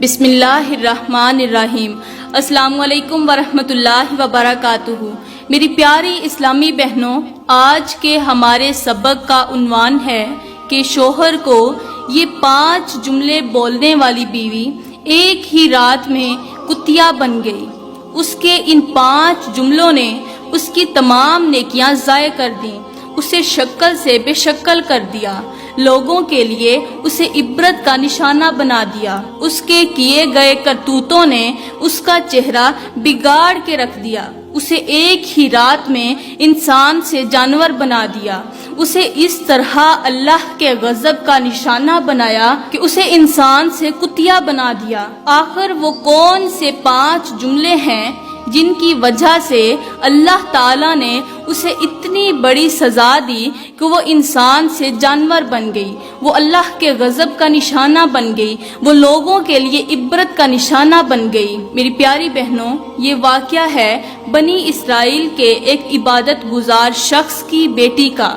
بسم اللہ الرحمن الرحیم۔ السلام علیکم ورحمۃ اللہ وبرکاتہ۔ میری پیاری اسلامی بہنوں، آج کے ہمارے سبق کا عنوان ہے کہ شوہر کو یہ 5 جملے بولنے والی بیوی ایک ہی رات میں کتیا بن گئی۔ اس کے ان 5 جملوں نے اس کی تمام نیکیاں ضائع کر دیں، اسے شکل سے بے شکل کر دیا، لوگوں کے لیے اسے عبرت کا نشانہ بنا دیا۔ اس کے کیے گئے کرتوتوں نے اس کا چہرہ بگاڑ کے رکھ دیا، اسے ایک ہی رات میں انسان سے جانور بنا دیا، اسے اس طرح اللہ کے غضب کا نشانہ بنایا کہ اسے انسان سے کتیا بنا دیا۔ آخر وہ کون سے 5 جملے ہیں جن کی وجہ سے اللہ تعالیٰ نے اسے اتنی بڑی سزا دی کہ وہ انسان سے جانور بن گئی، وہ اللہ کے غضب کا نشانہ بن گئی، وہ لوگوں کے لیے عبرت کا نشانہ بن گئی؟ میری پیاری بہنوں، یہ واقعہ ہے بنی اسرائیل کے ایک عبادت گزار شخص کی بیٹی کا،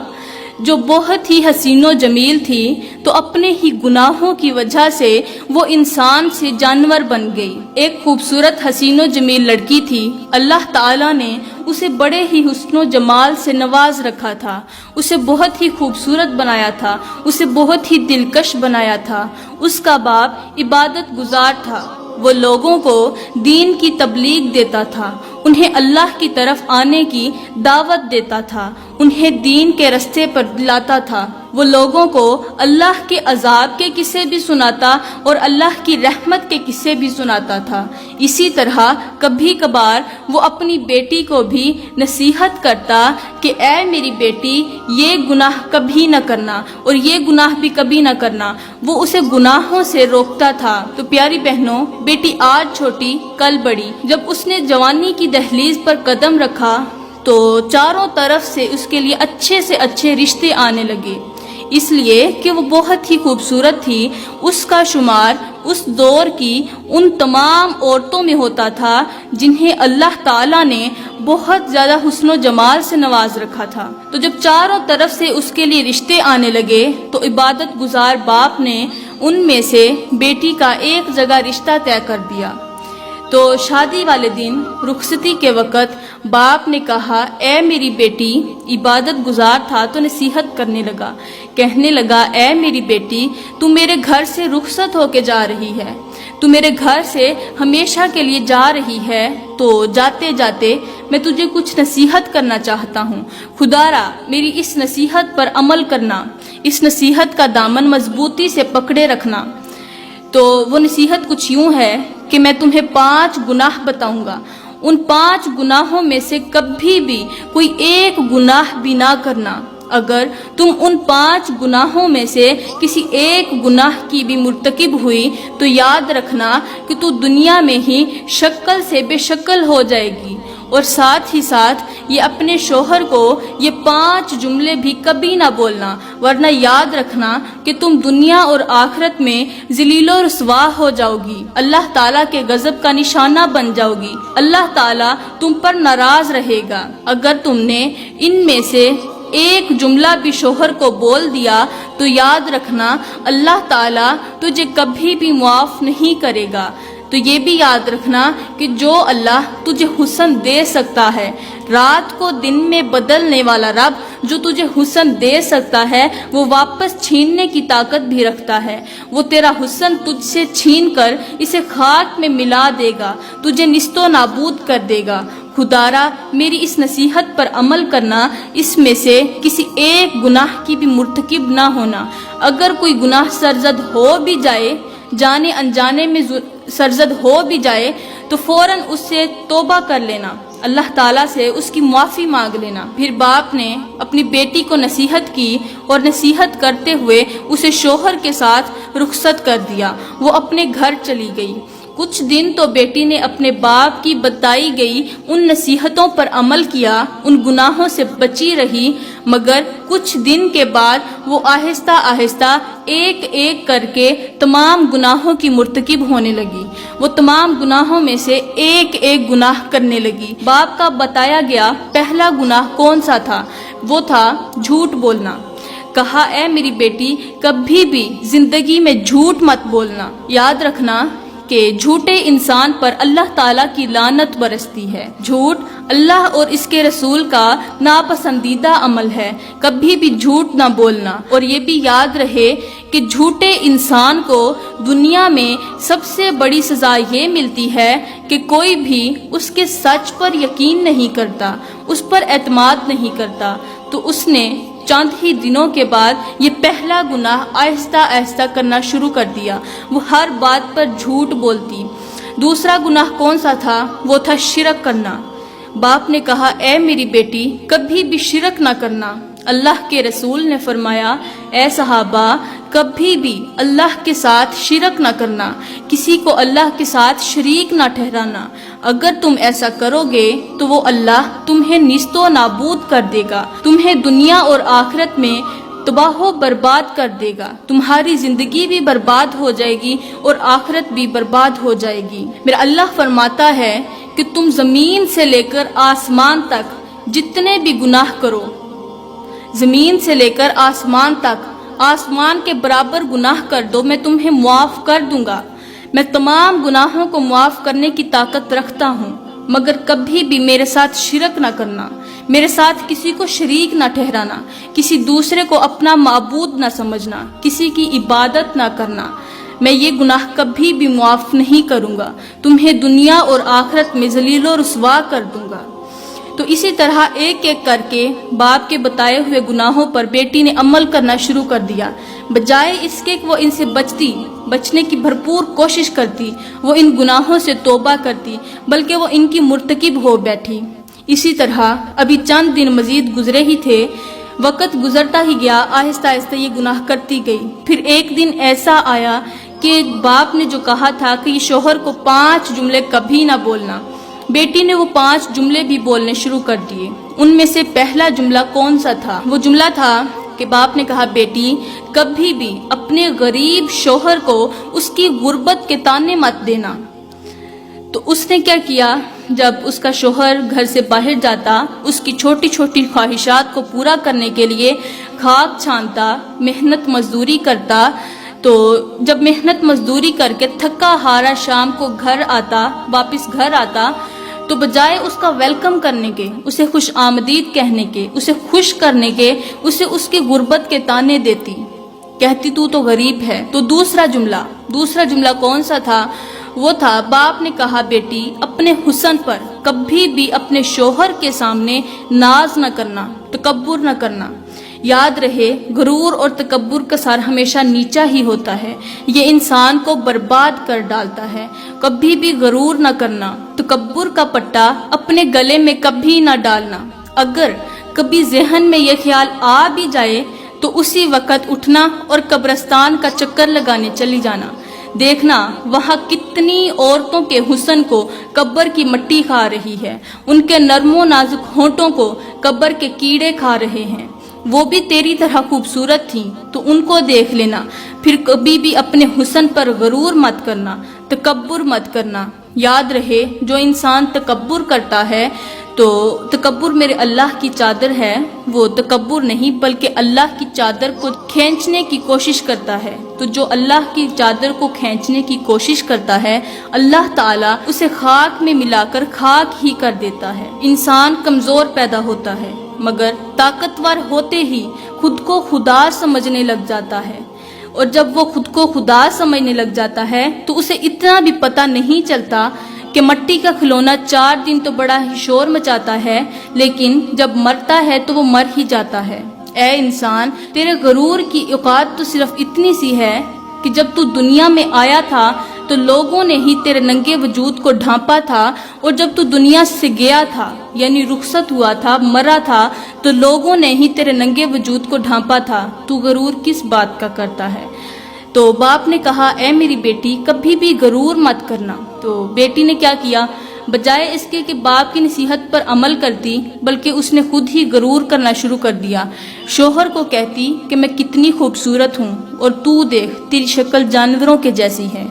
جو بہت ہی حسین و جمیل تھی، تو اپنے ہی گناہوں کی وجہ سے وہ انسان سے جانور بن گئی۔ ایک خوبصورت حسین و جمیل لڑکی تھی، اللہ تعالیٰ نے اسے بڑے ہی حسن و جمال سے نواز رکھا تھا، اسے بہت ہی خوبصورت بنایا تھا، اسے بہت ہی دلکش بنایا تھا۔ اس کا باپ عبادت گزار تھا، وہ لوگوں کو دین کی تبلیغ دیتا تھا، انہیں اللہ کی طرف آنے کی دعوت دیتا تھا، انہیں دین کے رستے پر لاتا تھا، وہ لوگوں کو اللہ کے عذاب کے قصے بھی سناتا اور اللہ کی رحمت کے قصے بھی سناتا تھا۔ اسی طرح کبھی کبھار وہ اپنی بیٹی کو بھی نصیحت کرتا کہ اے میری بیٹی، یہ گناہ کبھی نہ کرنا اور یہ گناہ بھی کبھی نہ کرنا، وہ اسے گناہوں سے روکتا تھا۔ تو پیاری بہنوں، بیٹی آج چھوٹی کل بڑی، جب اس نے جوانی کی دہلیز پر قدم رکھا تو چاروں طرف سے اس کے لیے اچھے سے اچھے رشتے آنے لگے، اس لیے کہ وہ بہت ہی خوبصورت تھی۔ اس کا شمار اس دور کی ان تمام عورتوں میں ہوتا تھا جنہیں اللہ تعالیٰ نے بہت زیادہ حسن و جمال سے نواز رکھا تھا۔ تو جب چاروں طرف سے اس کے لیے رشتے آنے لگے تو عبادت گزار باپ نے ان میں سے بیٹی کا ایک جگہ رشتہ طے کر دیا۔ تو شادی والے دن رخصتی کے وقت باپ نے کہا، اے میری بیٹی، عبادت گزار تھا تو نصیحت کرنے لگا، کہنے لگا، اے میری بیٹی، تو میرے گھر سے رخصت ہو کے جا رہی ہے، تو میرے گھر سے ہمیشہ کے لیے جا رہی ہے، تو جاتے جاتے میں تجھے کچھ نصیحت کرنا چاہتا ہوں، خدا را میری اس نصیحت پر عمل کرنا، اس نصیحت کا دامن مضبوطی سے پکڑے رکھنا۔ تو وہ نصیحت کچھ یوں ہے کہ میں تمہیں 5 گناہ بتاؤں گا، ان 5 گناہوں میں سے کبھی بھی کوئی ایک گناہ بھی نہ کرنا۔ اگر تم ان 5 گناہوں میں سے کسی ایک گناہ کی بھی مرتکب ہوئی تو یاد رکھنا کہ تو دنیا میں ہی شکل سے بے شکل ہو جائے گی، اور ساتھ ہی ساتھ یہ اپنے شوہر کو یہ 5 جملے بھی کبھی نہ بولنا، ورنہ یاد رکھنا کہ تم دنیا اور آخرت میں ذلیل و رسوا ہو جاؤ گی، اللہ تعالیٰ کے غضب کا نشانہ بن جاؤ گی، اللہ تعالیٰ تم پر ناراض رہے گا۔ اگر تم نے ان میں سے ایک جملہ بھی شوہر کو بول دیا تو یاد رکھنا اللہ تعالیٰ تجھے کبھی بھی معاف نہیں کرے گا۔ تو یہ بھی یاد رکھنا کہ جو اللہ تجھے حسن دے سکتا ہے، رات کو دن میں بدلنے والا رب جو تجھے حسن دے سکتا ہے، وہ واپس چھیننے کی طاقت بھی رکھتا ہے، وہ تیرا حسن تجھ سے چھین کر اسے خاک میں ملا دے گا، تجھے نیست و نابود کر دے گا۔ خدارا میری اس نصیحت پر عمل کرنا، اس میں سے کسی ایک گناہ کی بھی مرتکب نہ ہونا۔ اگر کوئی گناہ سرزد ہو بھی جائے، جانے انجانے میں سرزد ہو بھی جائے، تو فوراً اس سے توبہ کر لینا، اللہ تعالیٰ سے اس کی معافی مانگ لینا۔ پھر باپ نے اپنی بیٹی کو نصیحت کی اور نصیحت کرتے ہوئے اسے شوہر کے ساتھ رخصت کر دیا، وہ اپنے گھر چلی گئی۔ کچھ دن تو بیٹی نے اپنے باپ کی بتائی گئی ان نصیحتوں پر عمل کیا، ان گناہوں سے بچی رہی، مگر کچھ دن کے بعد وہ آہستہ آہستہ ایک ایک کر کے تمام گناہوں کی مرتکب ہونے لگی، وہ تمام گناہوں میں سے ایک ایک گناہ کرنے لگی۔ باپ کا بتایا گیا پہلا گناہ کون سا تھا؟ وہ تھا جھوٹ بولنا۔ کہا، اے میری بیٹی، کبھی بھی زندگی میں جھوٹ مت بولنا، یاد رکھنا کہ جھوٹے انسان پر اللہ تعالیٰ کی لعنت برستی ہے۔ جھوٹ اللہ اور اس کے رسول کا ناپسندیدہ عمل ہے۔ کبھی بھی جھوٹ نہ بولنا، اور یہ بھی یاد رہے کہ جھوٹے انسان کو دنیا میں سب سے بڑی سزا یہ ملتی ہے کہ کوئی بھی اس کے سچ پر یقین نہیں کرتا، اس پر اعتماد نہیں کرتا، تو اس نے چند ہی دنوں کے بعد یہ پہلا گناہ آہستہ آہستہ کرنا شروع کر دیا۔ وہ ہر بات پر جھوٹ بولتی۔ دوسرا گناہ کون سا تھا؟ وہ تھا شرک کرنا۔ باپ نے کہا، اے میری بیٹی، کبھی بھی شرک نہ کرنا۔ اللہ کے رسول نے فرمایا، اے صحابہ، کبھی بھی اللہ کے ساتھ شرک نہ کرنا، کسی کو اللہ کے ساتھ شریک نہ ٹھہرانا۔ اگر تم ایسا کرو گے تو وہ اللہ تمہیں نیست و نابود کر دے گا، تمہیں دنیا اور آخرت میں تباہ و برباد کر دے گا، تمہاری زندگی بھی برباد ہو جائے گی اور آخرت بھی برباد ہو جائے گی۔ میرا اللہ فرماتا ہے کہ تم زمین سے لے کر آسمان تک جتنے بھی گناہ کرو، زمین سے لے کر آسمان تک، آسمان کے برابر گناہ کر دو، میں تمہیں معاف کر دوں گا۔ میں تمام گناہوں کو معاف کرنے کی طاقت رکھتا ہوں، مگر کبھی بھی میرے ساتھ شرک نہ کرنا، میرے ساتھ کسی کو شریک نہ ٹھہرانا، کسی دوسرے کو اپنا معبود نہ سمجھنا، کسی کی عبادت نہ کرنا۔ میں یہ گناہ کبھی بھی معاف نہیں کروں گا، تمہیں دنیا اور آخرت میں ذلیل و رسوا کر دوں گا۔ تو اسی طرح ایک ایک کر کے باپ کے بتائے ہوئے گناہوں پر بیٹی نے عمل کرنا شروع کر دیا۔ بجائے اس کے کہ وہ ان سے بچنے کی بھرپور کوشش کرتی، وہ ان گناہوں سے توبہ کرتی، بلکہ وہ ان کی مرتکب ہو بیٹھی۔ اسی طرح ابھی چند دن مزید گزرے ہی تھے، وقت گزرتا ہی گیا، آہستہ آہستہ یہ گناہ کرتی گئی۔ پھر ایک دن ایسا آیا کہ باپ نے جو کہا تھا کہ یہ شوہر کو 5 جملے کبھی نہ بولنا، بیٹی نے وہ 5 جملے بھی بولنے شروع کر دیے۔ ان میں سے پہلا جملہ کون سا تھا؟ وہ جملہ تھا کہ باپ نے کہا، بیٹی کبھی بھی اپنے غریب شوہر کو اس کی غربت کے تانے مت دینا۔ تو اس نے کیا کیا؟ جب اس کا شوہر گھر سے باہر جاتا، اس کی چھوٹی چھوٹی خواہشات کو پورا کرنے کے لیے کھاد چھانتا، محنت مزدوری کرتا، تو جب محنت مزدوری کر کے تھکا ہارا شام کو واپس گھر آتا، تو بجائے اس کا ویلکم کرنے کے، اسے خوش آمدید کہنے کے، اسے خوش کرنے کے، اسے اس کی غربت کے تانے دیتی، کہتی تو غریب ہے۔ تو دوسرا جملہ کون سا تھا؟ وہ تھا، باپ نے کہا، بیٹی اپنے حسن پر کبھی بھی اپنے شوہر کے سامنے ناز نہ کرنا، تکبر نہ کرنا۔ یاد رہے، غرور اور تکبر کا سر ہمیشہ نیچا ہی ہوتا ہے، یہ انسان کو برباد کر ڈالتا ہے۔ کبھی بھی غرور نہ کرنا، تکبر کا پٹا اپنے گلے میں کبھی نہ ڈالنا۔ اگر کبھی ذہن میں یہ خیال آ بھی جائے تو اسی وقت اٹھنا اور قبرستان کا چکر لگانے چلی جانا، دیکھنا وہاں کتنی عورتوں کے حسن کو قبر کی مٹی کھا رہی ہے، ان کے نرم و نازک ہونٹوں کو قبر کے کیڑے کھا رہے ہیں۔ وہ بھی تیری طرح خوبصورت تھیں، تو ان کو دیکھ لینا۔ پھر کبھی بھی اپنے حسن پر غرور مت کرنا، تکبر مت کرنا۔ یاد رہے، جو انسان تکبر کرتا ہے تو تکبر میرے اللہ کی چادر ہے، وہ تکبر نہیں بلکہ اللہ کی چادر کو کھینچنے کی کوشش کرتا ہے۔ تو جو اللہ کی چادر کو کھینچنے کی کوشش کرتا ہے، اللہ تعالیٰ اسے خاک میں ملا کر خاک ہی کر دیتا ہے۔ انسان کمزور پیدا ہوتا ہے، مگر طاقتور ہوتے ہی خود کو خدا سمجھنے لگ جاتا ہے، اور جب وہ خود کو خدا سمجھنے لگ جاتا ہے تو اسے اتنا بھی پتہ نہیں چلتا کہ مٹی کا کھلونا 4 دن تو بڑا ہی شور مچاتا ہے، لیکن جب مرتا ہے تو وہ مر ہی جاتا ہے۔ اے انسان، تیرے غرور کی اوقات تو صرف اتنی سی ہے کہ جب تو دنیا میں آیا تھا تو لوگوں نے ہی تیرے ننگے وجود کو ڈھانپا تھا، اور جب تو دنیا سے گیا تھا، یعنی رخصت ہوا تھا، مرا تھا، تو لوگوں نے ہی تیرے ننگے وجود کو ڈھانپا تھا۔ تو غرور کس بات کا کرتا ہے؟ تو باپ نے کہا، اے میری بیٹی کبھی بھی غرور مت کرنا۔ تو بیٹی نے کیا کیا؟ بجائے اس کے کہ باپ کی نصیحت پر عمل کرتی، بلکہ اس نے خود ہی غرور کرنا شروع کر دیا۔ شوہر کو کہتی کہ میں کتنی خوبصورت ہوں، اور تو دیکھ تیری شکل جانوروں کے جیسی ہے۔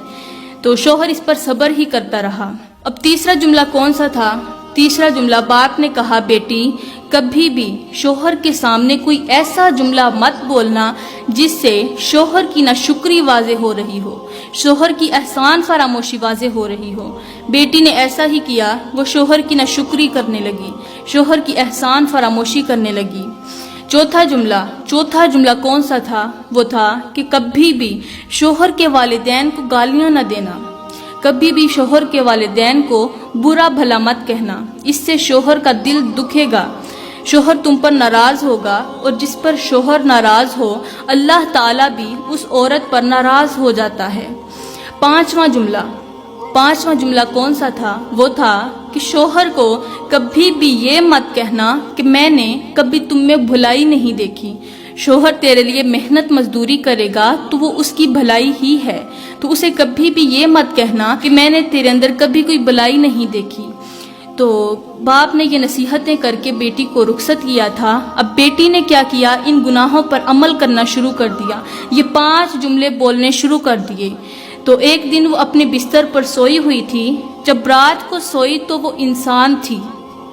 تو شوہر اس پر صبر ہی کرتا رہا۔ اب تیسرا جملہ کون سا تھا؟ تیسرا جملہ باپ نے کہا، بیٹی کبھی بھی شوہر کے سامنے کوئی ایسا جملہ مت بولنا جس سے شوہر کی ناشکری واضح ہو رہی ہو، شوہر کی احسان فراموشی واضح ہو رہی ہو۔ بیٹی نے ایسا ہی کیا، وہ شوہر کی ناشکری کرنے لگی، شوہر کی احسان فراموشی کرنے لگی۔ چوتھا جملہ کون سا تھا؟ وہ تھا کہ کبھی بھی شوہر کے والدین کو گالیاں نہ دینا، کبھی بھی شوہر کے والدین کو برا بھلا مت کہنا، اس سے شوہر کا دل دکھے گا، شوہر تم پر ناراض ہوگا، اور جس پر شوہر ناراض ہو اللہ تعالیٰ بھی اس عورت پر ناراض ہو جاتا ہے۔ پانچواں جملہ کون سا تھا؟ وہ تھا کہ شوہر کو کبھی بھی یہ مت کہنا کہ میں نے کبھی تم میں بھلائی نہیں دیکھی۔ شوہر تیرے لیے محنت مزدوری کرے گا تو وہ اس کی بھلائی ہی ہے، تو اسے کبھی بھی یہ مت کہنا کہ میں نے تیرے اندر کبھی کوئی بھلائی نہیں دیکھی۔ تو باپ نے یہ نصیحتیں کر کے بیٹی کو رخصت کیا تھا۔ اب بیٹی نے کیا کیا؟ ان گناہوں پر عمل کرنا شروع کر دیا، یہ 5 جملے بولنے شروع کر دیے۔ تو ایک دن وہ اپنے بستر پر سوئی ہوئی تھی، جب رات کو سوئی تو وہ انسان تھی،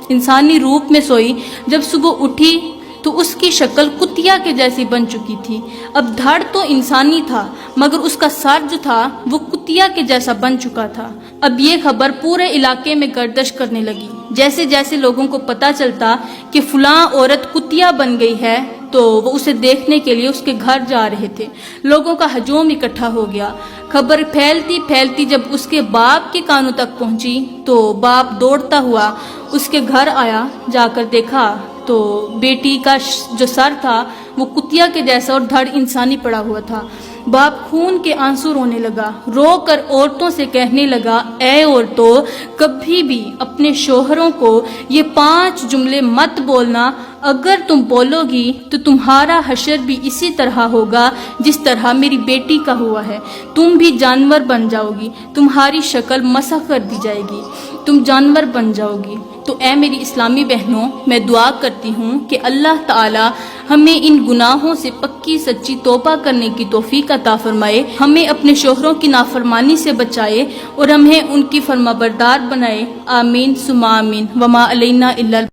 انسانی روپ میں سوئی، جب صبح اٹھی تو اس کی شکل کتیا کے جیسی بن چکی تھی۔ اب دھڑ تو انسانی تھا مگر اس کا سر جو تھا وہ کتیا کے جیسا بن چکا تھا۔ اب یہ خبر پورے علاقے میں گردش کرنے لگی، جیسے جیسے لوگوں کو پتہ چلتا کہ فلاں عورت کتیا بن گئی ہے تو وہ اسے دیکھنے کے لیے اس کے گھر جا رہے تھے۔ لوگوں کا ہجوم اکٹھا ہو گیا۔ خبر پھیلتی پھیلتی جب اس کے باپ کے کانوں تک پہنچی تو باپ دوڑتا ہوا اس کے گھر آیا، جا کر دیکھا تو بیٹی کا جو سر تھا وہ کتیا کے جیسا اور دھڑ انسانی پڑا ہوا تھا۔ باپ خون کے آنسو رونے لگا، رو کر عورتوں سے کہنے لگا، اے عورتوں، کبھی بھی اپنے شوہروں کو یہ 5 جملے مت بولنا، اگر تم بولو گی تو تمہارا حشر بھی اسی طرح ہوگا جس طرح میری بیٹی کا ہوا ہے، تم بھی جانور بن جاؤ گی، تمہاری شکل مسخ کر دی جائے گی، تم جانور بن جاؤ گی۔ تو اے میری اسلامی بہنوں، میں دعا کرتی ہوں کہ اللہ تعالی ہمیں ان گناہوں سے پکی سچی توبہ کرنے کی توفیق عطا فرمائے، ہمیں اپنے شوہروں کی نافرمانی سے بچائے اور ہمیں ان کی فرمانبردار بنائے۔ آمین ثم آمین۔ وما علینا الا